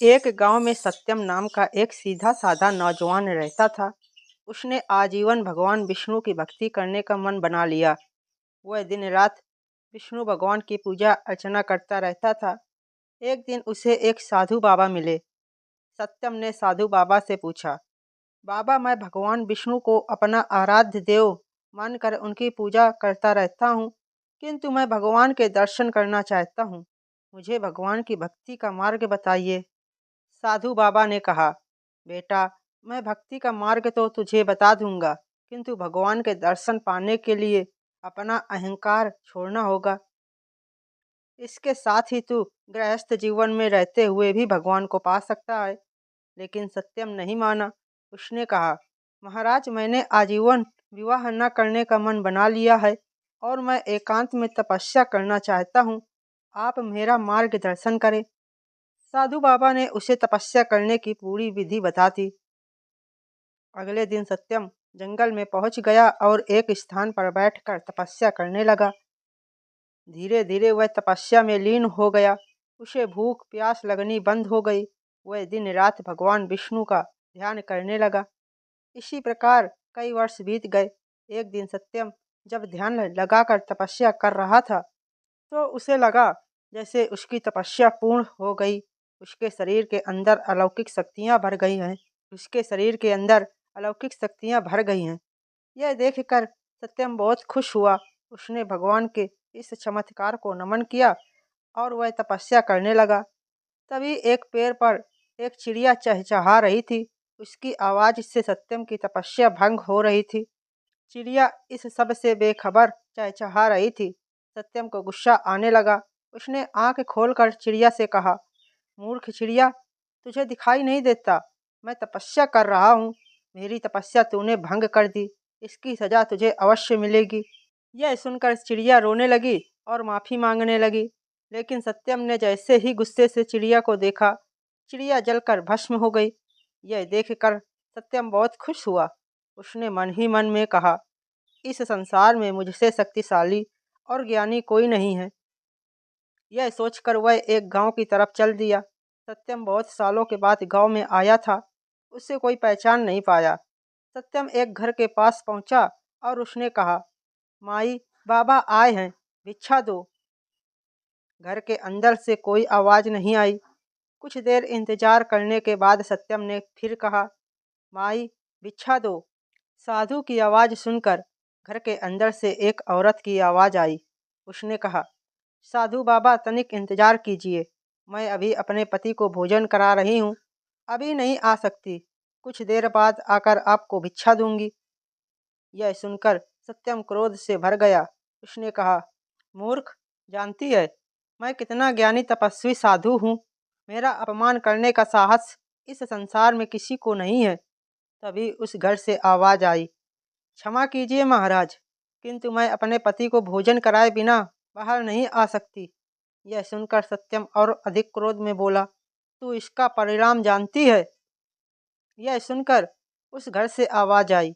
एक गांव में सत्यम नाम का एक सीधा साधा नौजवान रहता था। उसने आजीवन भगवान विष्णु की भक्ति करने का मन बना लिया। वह दिन रात विष्णु भगवान की पूजा अर्चना करता रहता था। एक दिन उसे एक साधु बाबा मिले। सत्यम ने साधु बाबा से पूछा, बाबा, मैं भगवान विष्णु को अपना आराध्य देव मानकर उनकी पूजा करता रहता हूँ, किंतु मैं भगवान के दर्शन करना चाहता हूँ। मुझे भगवान की भक्ति का मार्ग बताइए। साधु बाबा ने कहा, बेटा, मैं भक्ति का मार्ग तो तुझे बता दूंगा, किंतु भगवान के दर्शन पाने के लिए अपना अहंकार छोड़ना होगा। इसके साथ ही तू गृहस्थ जीवन में रहते हुए भी भगवान को पा सकता है। लेकिन सत्यम नहीं माना। उसने कहा, महाराज, मैंने आजीवन विवाह न करने का मन बना लिया है और मैं एकांत में तपस्या करना चाहता हूँ। आप मेरा मार्गदर्शन करें। साधु बाबा ने उसे तपस्या करने की पूरी विधि बता दी। अगले दिन सत्यम जंगल में पहुंच गया और एक स्थान पर बैठकर तपस्या करने लगा। धीरे धीरे वह तपस्या में लीन हो गया। उसे भूख प्यास लगनी बंद हो गई। वह दिन रात भगवान विष्णु का ध्यान करने लगा। इसी प्रकार कई वर्ष बीत गए। एक दिन सत्यम जब ध्यान लगाकर तपस्या कर रहा था, तो उसे लगा जैसे उसकी तपस्या पूर्ण हो गई। उसके शरीर के अंदर अलौकिक शक्तियां भर गई हैं। उसके शरीर के अंदर अलौकिक शक्तियां भर गई हैं। यह देखकर सत्यम बहुत खुश हुआ। उसने भगवान के इस चमत्कार को नमन किया और वह तपस्या करने लगा। तभी एक पेड़ पर एक चिड़िया चहचहा रही थी। उसकी आवाज से सत्यम की तपस्या भंग हो रही थी। चिड़िया इस सब से बेखबर चहचहा रही थी। सत्यम को गुस्सा आने लगा। उसने आंख खोलकर चिड़िया से कहा, मूर्ख चिड़िया, तुझे दिखाई नहीं देता? मैं तपस्या कर रहा हूँ। मेरी तपस्या तूने भंग कर दी। इसकी सजा तुझे अवश्य मिलेगी। यह सुनकर चिड़िया रोने लगी और माफ़ी मांगने लगी। लेकिन सत्यम ने जैसे ही गुस्से से चिड़िया को देखा, चिड़िया जलकर भस्म हो गई। यह देखकर सत्यम बहुत खुश हुआ। उसने मन ही मन में कहा, इस संसार में मुझसे शक्तिशाली और ज्ञानी कोई नहीं है। यह सोचकर वह एक गांव की तरफ चल दिया। सत्यम बहुत सालों के बाद गांव में आया था। उसे कोई पहचान नहीं पाया। सत्यम एक घर के पास पहुंचा और उसने कहा, माई, बाबा आए हैं, भिक्षा दो। घर के अंदर से कोई आवाज़ नहीं आई। कुछ देर इंतजार करने के बाद सत्यम ने फिर कहा, माई, भिक्षा दो। साधु की आवाज़ सुनकर घर के अंदर से एक औरत की आवाज़ आई। उसने कहा, साधु बाबा, तनिक इंतजार कीजिए। मैं अभी अपने पति को भोजन करा रही हूँ। अभी नहीं आ सकती। कुछ देर बाद आकर आपको भिक्षा दूंगी। यह सुनकर सत्यम क्रोध से भर गया। उसने कहा, मूर्ख, जानती है मैं कितना ज्ञानी तपस्वी साधु हूँ। मेरा अपमान करने का साहस इस संसार में किसी को नहीं है। तभी उस घर से आवाज़ आई, क्षमा कीजिए महाराज, किंतु मैं अपने पति को भोजन कराए बिना बाहर नहीं आ सकती। यह सुनकर सत्यम और अधिक क्रोध में बोला, तू इसका परिणाम जानती है? यह सुनकर उस घर से आवाज़ आई,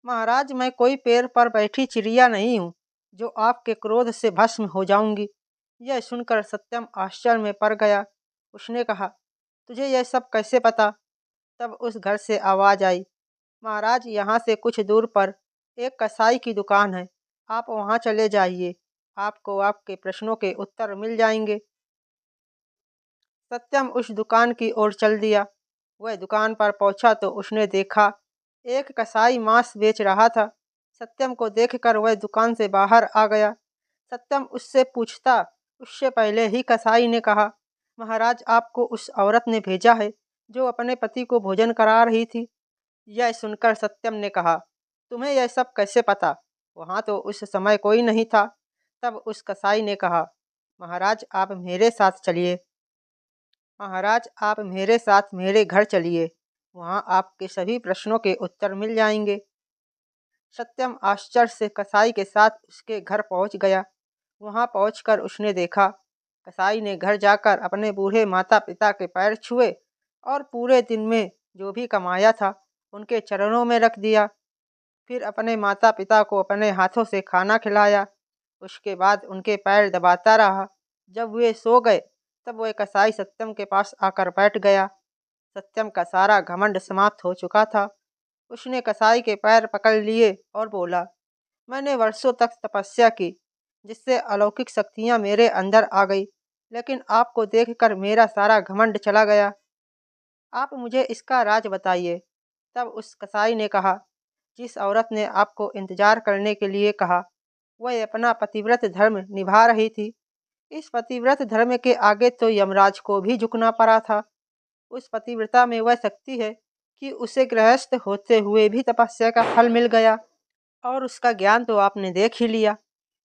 महाराज, मैं कोई पेड़ पर बैठी चिड़िया नहीं हूँ जो आपके क्रोध से भस्म हो जाऊंगी। यह सुनकर सत्यम आश्चर्य में पड़ गया। उसने कहा, तुझे यह सब कैसे पता? तब उस घर से आवाज़ आई, महाराज, यहाँ से कुछ दूर पर एक कसाई की दुकान है। आप वहाँ चले जाइए। आपको आपके प्रश्नों के उत्तर मिल जाएंगे। सत्यम उस दुकान की ओर चल दिया। वह दुकान पर पहुंचा तो उसने देखा एक कसाई मांस बेच रहा था। सत्यम को देखकर वह दुकान से बाहर आ गया। सत्यम उससे पूछता, उससे पहले ही कसाई ने कहा, महाराज, आपको उस औरत ने भेजा है जो अपने पति को भोजन करा रही थी। यह सुनकर सत्यम ने कहा, तुम्हें यह सब कैसे पता? वहाँ तो उस समय कोई नहीं था। तब उस कसाई ने कहा, महाराज, आप मेरे साथ चलिए। महाराज, आप मेरे साथ मेरे घर चलिए। वहाँ आपके सभी प्रश्नों के उत्तर मिल जाएंगे। सत्यम आश्चर्य से कसाई के साथ उसके घर पहुँच गया। वहाँ पहुँचकर उसने देखा, कसाई ने घर जाकर अपने बूढ़े माता पिता के पैर छुए और पूरे दिन में जो भी कमाया था उनके चरणों में रख दिया। फिर अपने माता पिता को अपने हाथों से खाना खिलाया। उसके बाद उनके पैर दबाता रहा। जब वे सो गए तब वह कसाई सत्यम के पास आकर बैठ गया। सत्यम का सारा घमंड समाप्त हो चुका था। उसने कसाई के पैर पकड़ लिए और बोला, मैंने वर्षों तक तपस्या की, जिससे अलौकिक शक्तियां मेरे अंदर आ गई, लेकिन आपको देखकर मेरा सारा घमंड चला गया। आप मुझे इसका राज बताइए। तब उस कसाई ने कहा, जिस औरत ने आपको इंतजार करने के लिए कहा, वह अपना पतिव्रत धर्म निभा रही थी। इस पतिव्रत धर्म के आगे तो यमराज को भी झुकना पड़ा था। उस पतिव्रता में वह शक्ति है कि उसे गृहस्थ होते हुए भी तपस्या का फल मिल गया, और उसका ज्ञान तो आपने देख ही लिया।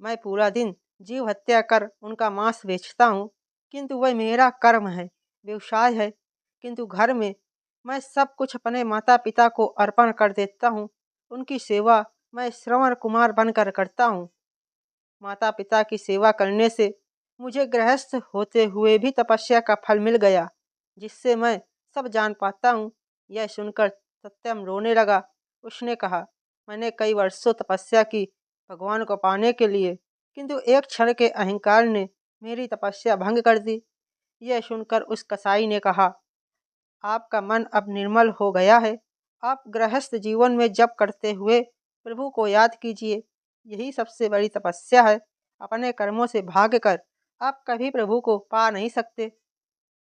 मैं पूरा दिन जीव हत्या कर उनका मांस बेचता हूँ, किंतु वह मेरा कर्म है, व्यवसाय है। किंतु घर में मैं सब कुछ अपने माता पिता को अर्पण कर देता हूँ। उनकी सेवा मैं श्रवण कुमार बनकर करता हूँ। माता पिता की सेवा करने से मुझे गृहस्थ होते हुए भी तपस्या का फल मिल गया, जिससे मैं सब जान पाता हूँ। यह सुनकर सत्यम रोने लगा। उसने कहा, मैंने कई वर्षों तपस्या की भगवान को पाने के लिए, किंतु एक क्षण के अहंकार ने मेरी तपस्या भंग कर दी। यह सुनकर उस कसाई ने कहा, आपका मन अब निर्मल हो गया है। आप गृहस्थ जीवन में जप करते हुए प्रभु को याद कीजिए। यही सबसे बड़ी तपस्या है। अपने कर्मों से भागकर आप कभी प्रभु को पा नहीं सकते।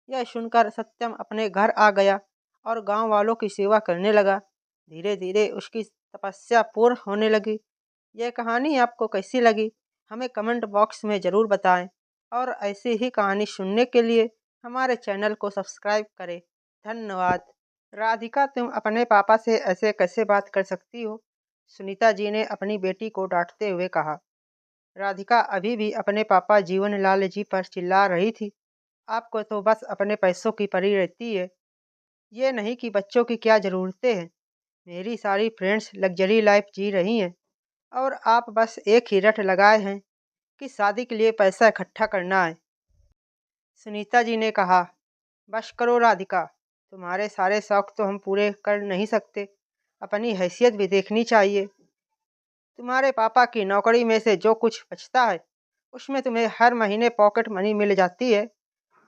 यह सुनकर सत्यम अपने घर आ गया और गांव वालों की सेवा करने लगा। धीरे धीरे उसकी तपस्या पूर्ण होने लगी। यह कहानी आपको कैसी लगी, हमें कमेंट बॉक्स में ज़रूर बताएं, और ऐसी ही कहानी सुनने के लिए हमारे चैनल को सब्सक्राइब करें। धन्यवाद। राधिका, तुम अपने पापा से ऐसे कैसे बात कर सकती हो? सुनीता जी ने अपनी बेटी को डांटते हुए कहा। राधिका अभी भी अपने पापा जीवनलाल जी पर चिल्ला रही थी। आपको तो बस अपने पैसों की पड़ी रहती है, ये नहीं कि बच्चों की क्या ज़रूरतें हैं। मेरी सारी फ्रेंड्स लग्जरी लाइफ जी रही हैं, और आप बस एक ही रट लगाए हैं कि शादी के लिए पैसा इकट्ठा करना है। सुनीता जी ने कहा, बस करो राधिका, तुम्हारे सारे शौक तो हम पूरे कर नहीं सकते। अपनी हैसियत भी देखनी चाहिए। तुम्हारे पापा की नौकरी में से जो कुछ बचता है, उसमें तुम्हें हर महीने पॉकेट मनी मिल जाती है।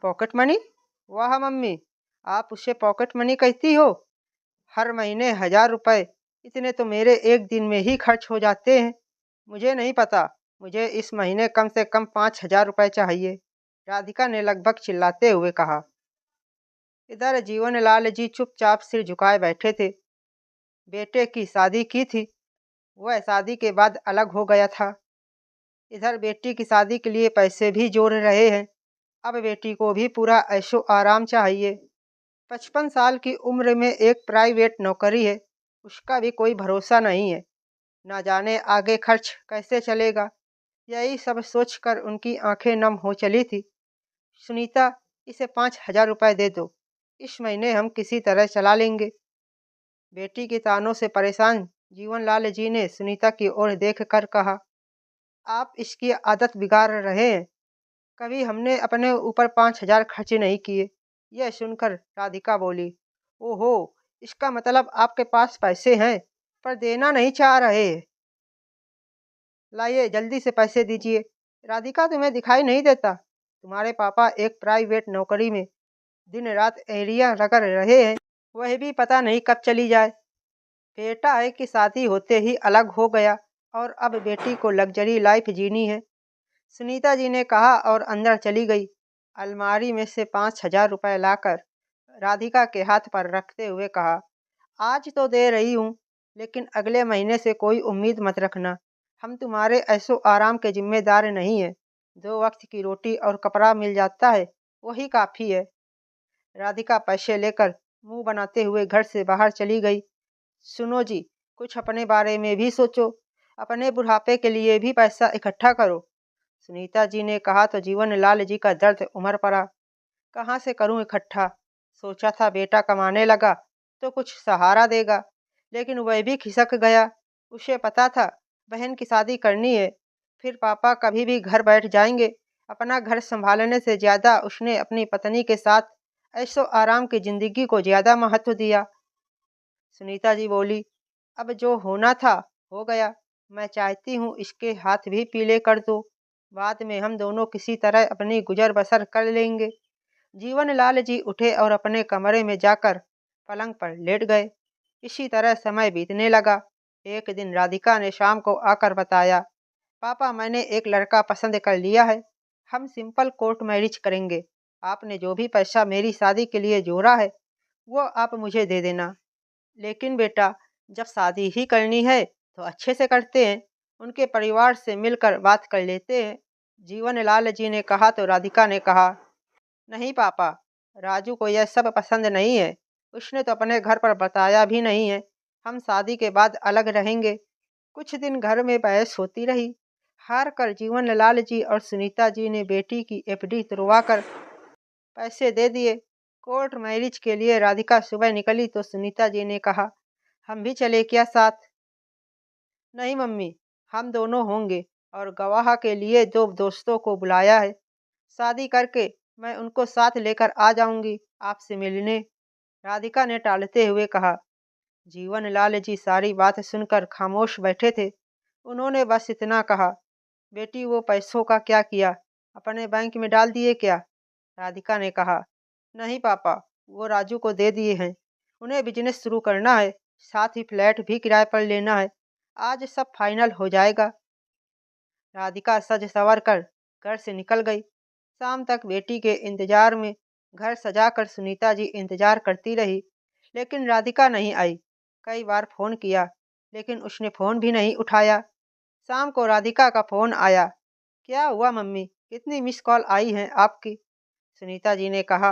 Pocket money? वाह मम्मी, आप उसे पॉकेट मनी कहती हो? हर महीने 1000 रुपए, इतने तो मेरे एक दिन में ही खर्च हो जाते हैं। मुझे नहीं पता, मुझे इस महीने कम से कम 5000 रुपए चाहिए, राधिका ने लगभग चिल्लाते हुए कहा। इधर जीवनलाल जी चुपचाप सिर झुकाए बैठे थे। बेटे की शादी की थी, वह शादी के बाद अलग हो गया था। इधर बेटी की शादी के लिए पैसे भी जोड़ रहे हैं। अब बेटी को भी पूरा ऐशो आराम चाहिए। 55 साल की उम्र में एक प्राइवेट नौकरी है, उसका भी कोई भरोसा नहीं है। ना जाने आगे खर्च कैसे चलेगा। यही सब सोचकर उनकी आंखें नम हो चली थी। सुनीता, इसे 5000 रुपए दे दो, इस महीने हम किसी तरह चला लेंगे। बेटी के तानों से परेशान जीवनलाल जी ने सुनीता की ओर देखकर कहा, आप इसकी आदत बिगाड़ रहे हैं। कभी हमने अपने ऊपर 5000 खर्च नहीं किए। यह सुनकर राधिका बोली, ओहो, इसका मतलब आपके पास पैसे हैं, पर देना नहीं चाह रहे। लाइए जल्दी से पैसे दीजिए। राधिका, तुम्हें दिखाई नहीं देता? तुम्हारे पापा एक प्राइवेट नौकरी में दिन रात एरिया रगड़ रहे हैं, वह भी पता नहीं कब चली जाए। बेटा है कि शादी होते ही अलग हो गया, और अब बेटी को लग्जरी लाइफ जीनी है, सुनीता जी ने कहा और अंदर चली गई। अलमारी में से 5000 रुपए लाकर राधिका के हाथ पर रखते हुए कहा, आज तो दे रही हूँ, लेकिन अगले महीने से कोई उम्मीद मत रखना। हम तुम्हारे ऐशो आराम के जिम्मेदार नहीं है। 2 वक्त की रोटी और कपड़ा मिल जाता है, वही काफ़ी है। राधिका पैसे लेकर मुंह बनाते हुए घर से बाहर चली गई। सुनो जी, कुछ अपने बारे में भी सोचो। अपने बुढ़ापे के लिए भी पैसा इकट्ठा करो। सुनीता जी ने कहा तो जीवनलाल जी का दर्द उमड़ पड़ा। कहाँ से करूं इकट्ठा? सोचा था बेटा कमाने लगा तो कुछ सहारा देगा, लेकिन वह भी खिसक गया। उसे पता था बहन की शादी करनी है, फिर पापा कभी भी घर बैठ जाएंगे। अपना घर संभालने से ज़्यादा उसने अपनी पत्नी के साथ ऐशो आराम की जिंदगी को ज़्यादा महत्व दिया। सुनीता जी बोली, अब जो होना था हो गया। मैं चाहती हूँ इसके हाथ भी पीले कर दो। बाद में हम दोनों किसी तरह अपनी गुजर बसर कर लेंगे। जीवनलाल जी उठे और अपने कमरे में जाकर पलंग पर लेट गए। इसी तरह समय बीतने लगा। एक दिन राधिका ने शाम को आकर बताया, पापा मैंने एक लड़का पसंद कर लिया है। हम सिंपल कोर्ट मैरिज करेंगे। आपने जो भी पैसा मेरी शादी के लिए जोड़ा है वो आप मुझे दे देना। लेकिन बेटा, जब शादी ही करनी है तो अच्छे से करते हैं, उनके परिवार से मिलकर बात कर लेते हैं। जीवनलाल जी ने कहा तो राधिका ने कहा, नहीं पापा, राजू को यह सब पसंद नहीं है। उसने तो अपने घर पर बताया भी नहीं है। हम शादी के बाद अलग रहेंगे। कुछ दिन घर में बहस होती रही। हार कर जीवनलाल जी और सुनीता जी ने बेटी की एफडी तुड़वा कर पैसे दे दिए। कोर्ट मैरिज के लिए राधिका सुबह निकली तो सुनीता जी ने कहा, हम भी चले क्या साथ? नहीं मम्मी, हम दोनों होंगे और गवाह के लिए दो दोस्तों को बुलाया है। शादी करके मैं उनको साथ लेकर आ जाऊंगी आपसे मिलने। राधिका ने टालते हुए कहा। जीवनलाल जी सारी बात सुनकर खामोश बैठे थे। उन्होंने बस इतना कहा, बेटी वो पैसों का क्या किया? अपने बैंक में डाल दिए क्या? राधिका ने कहा, नहीं पापा, वो राजू को दे दिए हैं। उन्हें बिजनेस शुरू करना है, साथ ही फ्लैट भी किराए पर लेना है। आज सब फाइनल हो जाएगा। राधिका सज सवर कर घर से निकल गई। शाम तक बेटी के इंतजार में घर सजाकर सुनीता जी इंतजार करती रही, लेकिन राधिका नहीं आई। कई बार फोन किया, लेकिन उसने फोन भी नहीं उठाया। शाम को राधिका का फोन आया। क्या हुआ मम्मी, कितनी मिस कॉल आई हैं आपकी? सुनीता जी ने कहा,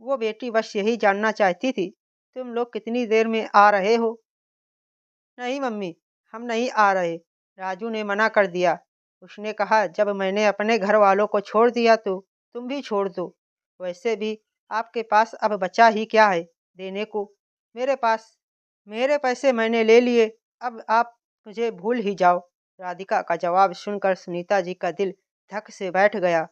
वो बेटी बस यही जानना चाहती थी, तुम लोग कितनी देर में आ रहे हो? नहीं मम्मी, हम नहीं आ रहे। राजू ने मना कर दिया। उसने कहा, जब मैंने अपने घर वालों को छोड़ दिया तो तुम भी छोड़ दो। वैसे भी आपके पास अब बचा ही क्या है देने को? मेरे पास मेरे पैसे मैंने ले लिए, अब आप मुझे भूल ही जाओ। राधिका का जवाब सुनकर सुनीता जी का दिल धक से बैठ गया।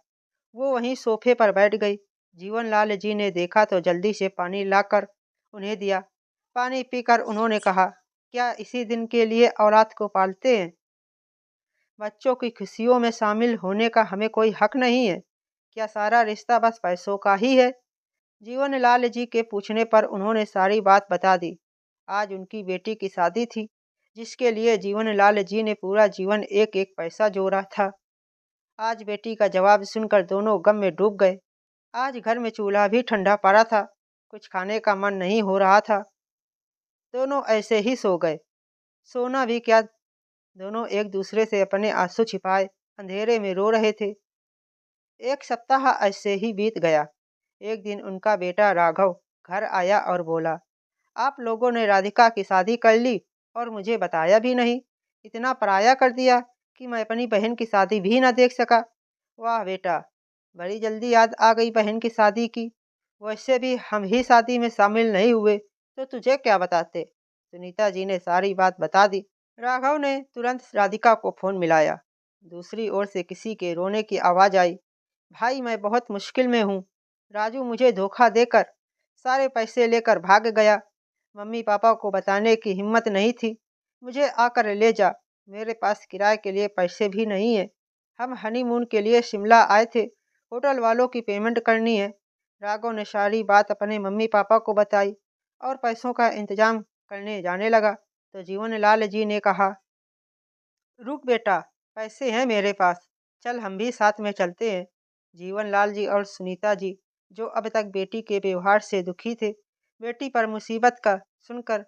वो वहीं सोफे पर बैठ गई। जीवनलाल जी ने देखा तो जल्दी से पानी लाकर उन्हें दिया। पानी पीकर उन्होंने कहा, क्या इसी दिन के लिए औलाद को पालते हैं? बच्चों की खुशियों में शामिल होने का हमें कोई हक नहीं है? क्या सारा रिश्ता बस पैसों का ही है? जीवनलाल जी के पूछने पर उन्होंने सारी बात बता दी। आज उनकी बेटी की शादी थी, जिसके लिए जीवनलाल जी ने पूरा जीवन एक एक पैसा जोड़ा था। आज बेटी का जवाब सुनकर दोनों गम में डूब गए। आज घर में चूल्हा भी ठंडा पड़ा था। कुछ खाने का मन नहीं हो रहा था। दोनों ऐसे ही सो गए। सोना भी क्या, दोनों एक दूसरे से अपने आंसू छिपाए अंधेरे में रो रहे थे। एक सप्ताह ऐसे ही बीत गया। एक दिन उनका बेटा राघव घर आया और बोला, आप लोगों ने राधिका की शादी कर ली और मुझे बताया भी नहीं। इतना पराया कर दिया कि मैं अपनी बहन की शादी भी ना देख सका। वाह बेटा, बड़ी जल्दी याद आ गई बहन की शादी की। वैसे भी हम ही शादी में शामिल नहीं हुए तो तुझे क्या बताते? सुनीता जी ने सारी बात बता दी। राघव ने तुरंत राधिका को फोन मिलाया। दूसरी ओर से किसी के रोने की आवाज आई। भाई, मैं बहुत मुश्किल में हूँ। राजू मुझे धोखा देकर सारे पैसे लेकर भाग गया। मम्मी पापा को बताने की हिम्मत नहीं थी। मुझे आकर ले जा। मेरे पास किराए के लिए पैसे भी नहीं है। हम हनीमून के लिए शिमला आए थे। होटल वालों की पेमेंट करनी है। राघव ने सारी बात अपने मम्मी पापा को बताई और पैसों का इंतजाम करने जाने लगा तो जीवनलाल जी ने कहा, रुक बेटा, पैसे हैं मेरे पास, चल हम भी साथ में चलते हैं। जीवनलाल जी और सुनीता जी, जो अब तक बेटी के व्यवहार से दुखी थे, बेटी पर मुसीबत का सुनकर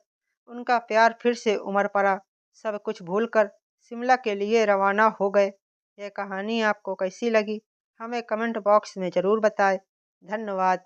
उनका प्यार फिर से उमड़ पड़ा। सब कुछ भूलकर शिमला के लिए रवाना हो गए। यह कहानी आपको कैसी लगी हमें कमेंट बॉक्स में ज़रूर बताएं। धन्यवाद।